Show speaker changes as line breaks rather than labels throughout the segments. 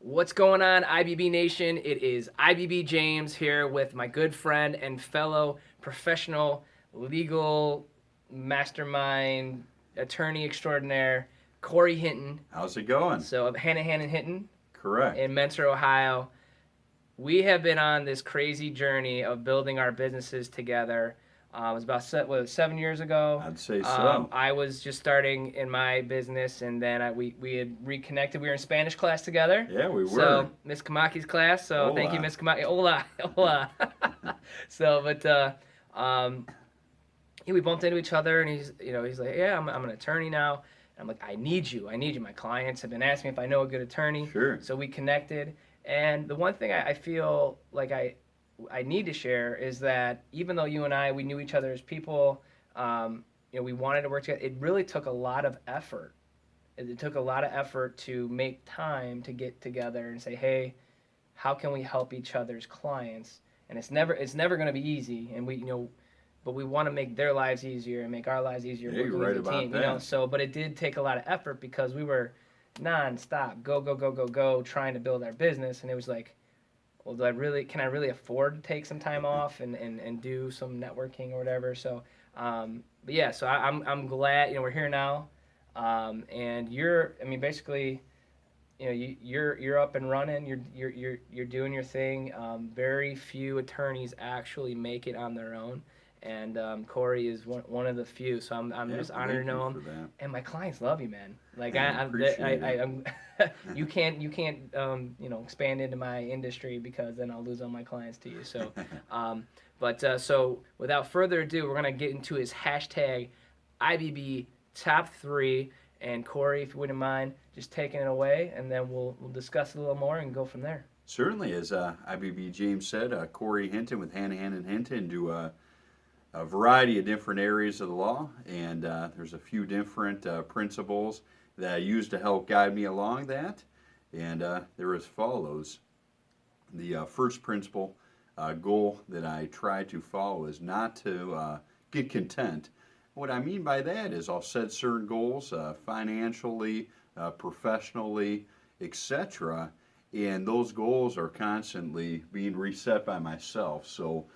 What's going on, IBB Nation? It is IBB James here with my good friend and fellow professional legal mastermind attorney extraordinaire, Cory Hinton.
How's it going?
So of Hanahan Hinton
Correct.
in Mentor, Ohio. We have been on this crazy journey of building our businesses together. It was about 7 years ago.
I'd say so.
I was just starting in my business, and then we had reconnected. We were in Spanish class together.
Yeah, we were.
So Miss Kamaki's class. So
Hola.
thank you, Miss Kamaki. Hola, hola. So, but we bumped into each other, and he's like, yeah, I'm an attorney now. And I'm like, I need you. My clients have been asking me if I know a good attorney.
Sure.
So we connected, and the one thing I feel like I need to share is that even though you and we knew each other as people, we wanted to work together. It really took a lot of effort. It took a lot of effort to make time to get together and say, hey, how can we help each other's clients? And it's never going to be easy. And but we want to make their lives easier and make our lives easier.
Yeah, you're right about
team,
that.
So, but it did take a lot of effort because we were nonstop, go, trying to build our business. And it was like, well, can I really afford to take some time off and do some networking or whatever? So, but yeah, so I'm glad, we're here now. And basically, you're up and running. You're doing your thing. Very few attorneys actually make it on their own, and Cory is one of the few. So I'm just honored to know him. And my clients love you, man. Like I'm you can't expand into my industry because then I'll lose all my clients to you. So, so without further ado, we're gonna get into his hashtag IBBTop3. And Cory, if you wouldn't mind just taking it away, and then we'll discuss a little more and go from there.
Certainly, as IBB James said, Cory Hinton with Hanahan Hinton do a variety of different areas of the law, and there's a few different principles that I use to help guide me along that, and they're as follows. The first principle, goal that I try to follow is not to get content. What I mean by that is I'll set certain goals financially, professionally, etc., and those goals are constantly being reset by myself. So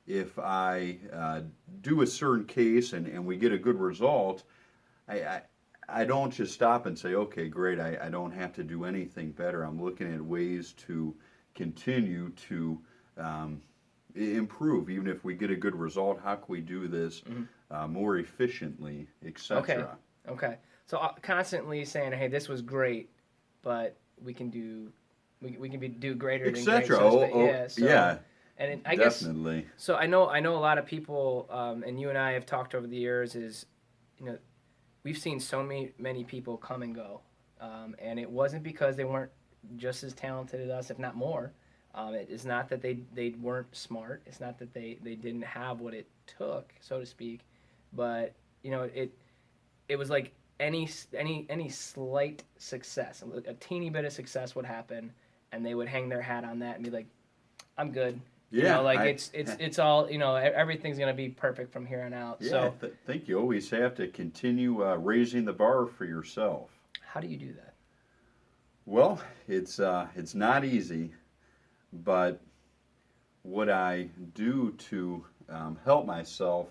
if I do a certain case and we get a good result, I don't just stop and say, okay, great, I don't have to do anything better. I'm looking at ways to continue to improve. Even if we get a good result, how can we do this more efficiently, etc.?
Okay. So constantly saying, hey, this was great, but we can do greater than great.
Yeah.
And I
definitely.
guess so. I know a lot of people, and you and I have talked over the years. We've seen so many people come and go, and it wasn't because they weren't just as talented as us, if not more. It's not that they weren't smart. It's not that they didn't have what it took, so to speak. But it was like any slight success, a teeny bit of success would happen, and they would hang their hat on that and be like, "I'm good."
Yeah,
it's all everything's gonna be perfect from here on out.
Yeah,
So
I think you always have to continue raising the bar for yourself.
how do you do that?
Well, it's not easy, but what I do to help myself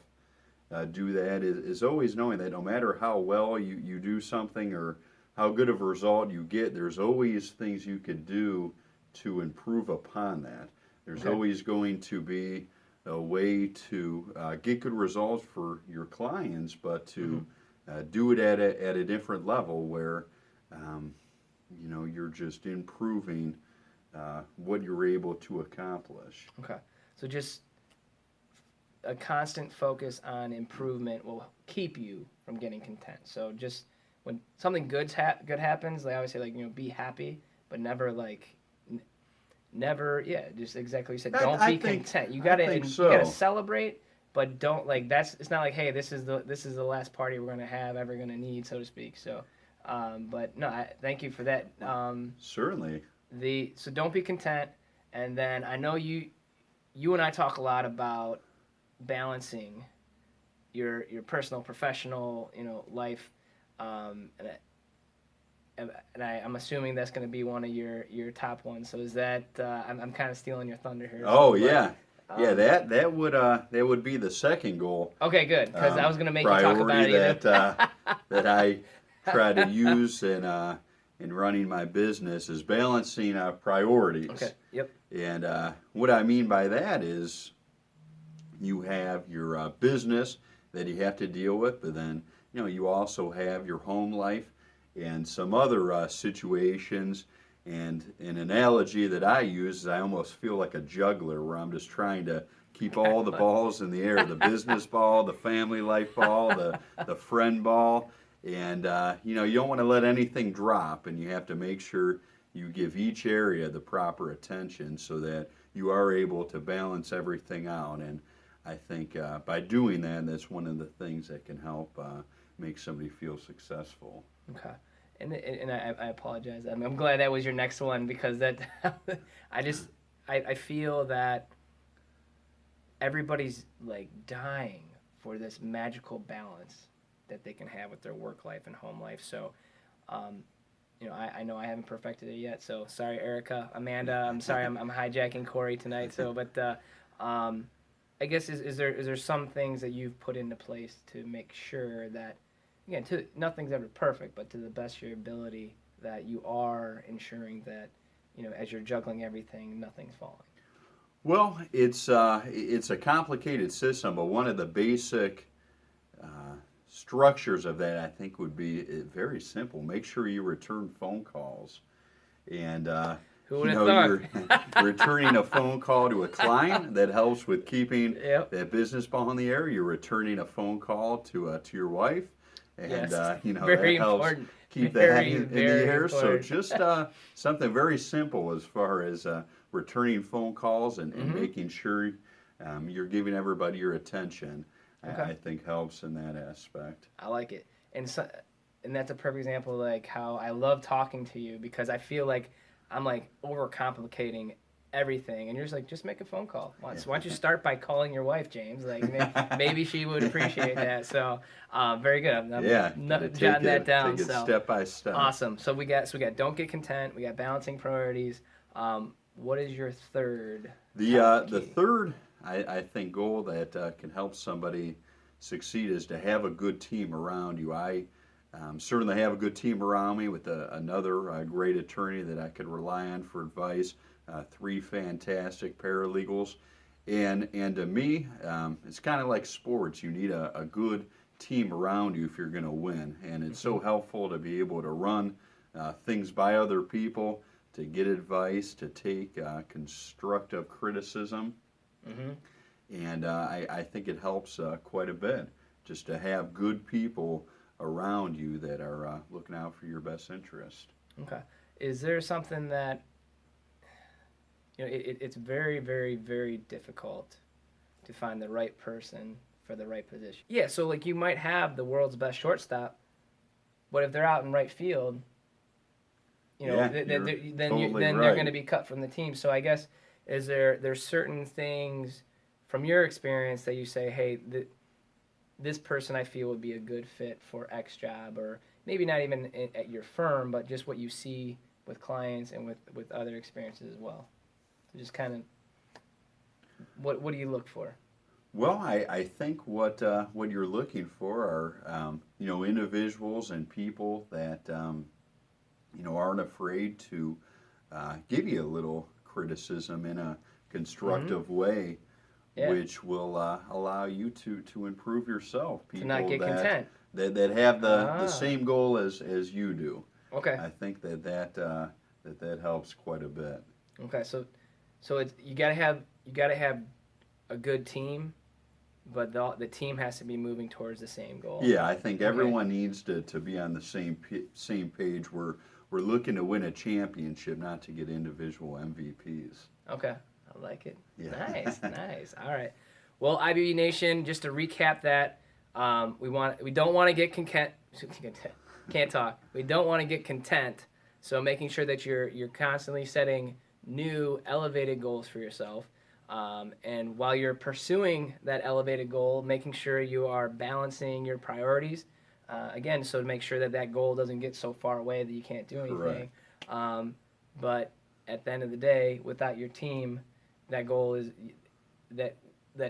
do that is always knowing that no matter how well you do something or how good of a result you get, there's always things you could do to improve upon that. There's always going to be a way to get good results for your clients, but to do it at a different level where you're just improving what you're able to accomplish.
Okay, so just a constant focus on improvement will keep you from getting content. So just when something good happens, they always say be happy, but never just exactly what you said. Don't be content. You gotta celebrate, but don't it's not like, hey, this is the last party we're gonna have ever gonna need, so to speak. So but no, thank you for that.
Certainly.
So don't be content, and then I know you and I talk a lot about balancing your personal, professional, life. And I'm assuming that's going to be one of your top ones. So is that I'm kind of stealing your thunder here.
Oh
so,
yeah,
but,
yeah. That would be the second goal.
Okay, good, because I was going to make you talk about
Priority
it.
that I try to use in running my business is balancing priorities.
Okay. Yep.
And what I mean by that is you have your business that you have to deal with, but then you also have your home life and some other situations. And an analogy that I use is I almost feel like a juggler where I'm just trying to keep all the balls in the air, the business ball, the family life ball, the friend ball. And you don't want to let anything drop, and you have to make sure you give each area the proper attention so that you are able to balance everything out. And I think by doing that, that's one of the things that can help make somebody feel successful.
Okay. And I apologize. I'm glad that was your next one, because that I feel that everybody's like dying for this magical balance that they can have with their work life and home life. So, I know I haven't perfected it yet. So sorry, Erica, Amanda. I'm sorry, I'm hijacking Cory tonight. So, but I guess is there some things that you've put into place to make sure that, again, nothing's ever perfect, but to the best of your ability, that you are ensuring that, as you're juggling everything, nothing's falling.
Well, it's a complicated system, but one of the basic structures of that, I think, would be very simple. Make sure you return phone calls. And
Who would have thought?
You're returning a phone call to a client that helps with keeping
Yep.
that business ball in the air. You're returning a phone call to your wife, and
Yes.
that
Very
helps
important.
keep
Very,
that in the
very
air.
important.
So just something very simple as far as returning phone calls and making sure you're giving everybody your attention.
Okay.
I think helps in that aspect.
I like it, and that's a perfect example of like how I love talking to you, because I feel like I'm like overcomplicating everything, and you're just like, just make a phone call. Why don't you start by calling your wife, James? Like maybe she would appreciate that. So very good. I'm jotting that down.
Take it
So
step by step.
awesome. So we got don't get content. We got balancing priorities. What is your third?
The third, I think, goal that can help somebody succeed is to have a good team around you. I certainly have a good team around me with another great attorney that I could rely on for advice, 3 fantastic paralegals. And to me, it's kind of like sports. You need a good team around you if you're going to win. And it's so helpful to be able to run things by other people, to get advice, to take constructive criticism. And I think it helps quite a bit just to have good people around you that are looking out for your best interest.
Okay. Is there something that, it's very, very, very difficult to find the right person for the right position? Yeah, so like you might have the world's best shortstop, but if they're out in right field, then they're going to be cut from the team. So I guess, there's certain things from your experience that you say, hey, this person I feel would be a good fit for X job, or maybe not even at your firm, but just what you see with clients and with other experiences as well. So just kind of, what do you look for?
Well, I think what you're looking for are individuals and people that aren't afraid to give you a little criticism in a constructive way. Yeah. Which will allow you to improve yourself. People
to not get content.
That have the same goal as you do.
Okay.
I think that helps quite a bit.
Okay, so it's you gotta have a good team, but the team has to be moving towards the same goal.
Yeah, I think everyone needs to be on the same page. We're looking to win a championship, not to get individual MVPs.
Okay. I like it.
Yeah.
Nice. All right. Well, IBB Nation, just to recap that, we don't want to get content. Can't talk. We don't want to get content. So making sure that you're constantly setting new elevated goals for yourself, and while you're pursuing that elevated goal, making sure you are balancing your priorities, again, so to make sure that that goal doesn't get so far away that you can't do anything. But at the end of the day, without your team, that goal is that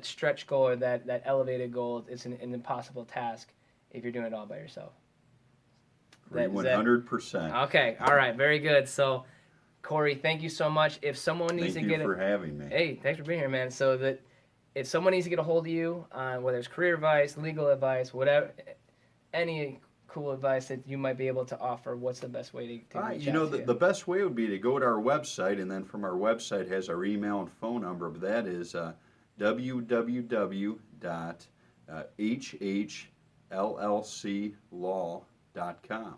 stretch goal or that elevated goal is an impossible task if you're doing it all by yourself.
100%.
Okay, all right, very good. So, Cory, thank you so much. If someone needs
Thank
to
you
get
for having me.
Hey, thanks for being here, man. So that if someone needs to get a hold of you, whether it's career advice, legal advice, whatever, any cool advice that you might be able to offer, what's the best way to reach out to you?
The best way would be to go to our website, and then from our website has our email and phone number. But that is www.hhllclaw.com.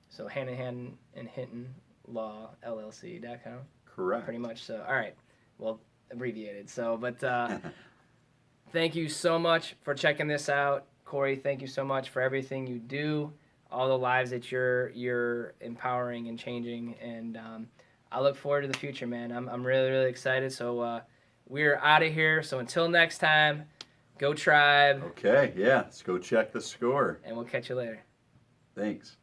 So Hanahan and Hinton Law LLC.com.
Correct.
Pretty much so. All right. Well, abbreviated. So, but thank you so much for checking this out. Cory, thank you so much for everything you do, all the lives that you're empowering and changing, and I look forward to the future, man. I'm really, really excited. So we're out of here. So until next time, go Tribe.
Okay, yeah, let's go check the score.
And we'll catch you later.
Thanks.